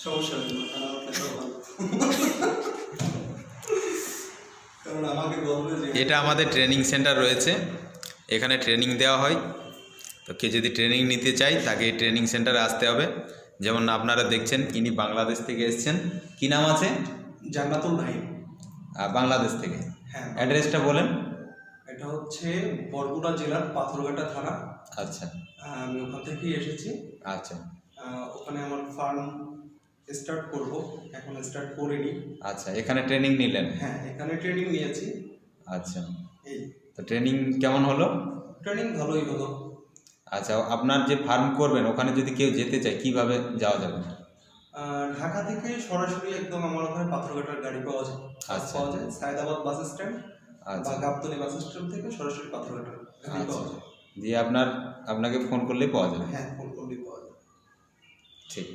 সমস্যা নেই, মাথা না উঠলে ভালো। কারণ আমাকে বলবে যে এটা আমাদের ট্রেনিং সেন্টার রয়েছে, এখানে ট্রেনিং দেওয়া হয়। তো কে যদি ট্রেনিং নিতে চায় তাকে এই ট্রেনিং সেন্টারে আসতে হবে। যেমন আপনারা দেখছেন ইনি বাংলাদেশ থেকে এসেছেন, কী নাম আছে? জান্নাতুল নাইম। বাংলাদেশ থেকে। হ্যাঁ, অ্যাড্রেসটা বলেন। এটা হচ্ছে বরগুনা জেলার পাথরঘাটা থানা। আচ্ছা আমি ওখান থেকেই এসেছি। আচ্ছা ওখানে আমার ফার্ম স্টার্ট করব, এখন স্টার্ট করিনি। আচ্ছা, এখানে ট্রেনিং নিলেন? হ্যাঁ, এখানে ট্রেনিং নিয়েছি। আচ্ছা, এই তো ট্রেনিং কেমন হলো? ট্রেনিং ভালোই হলো। আচ্ছা, আপনার যে ফার্ম করবেন ওখানে যদি কেউ যেতে চায় কীভাবে যাওয়া যাবে? ঢাকা থেকে সরাসরি একদম আমার ওখানে পাথরঘাটার গাড়ি পাওয়া যায়। আচ্ছা। পাওয়া যায় সায়দাবাদ বাস স্ট্যান্ড বা আচ্ছা গাবতলী বাস স্ট্যান্ড থেকে সরাসরি পাথরঘাটার গাড়ি পাওয়া যায়। দিয়ে আপনাকে ফোন করলেই পাওয়া যাবে? হ্যাঁ, ফোন করলেই পাওয়া যায়। ঠিক।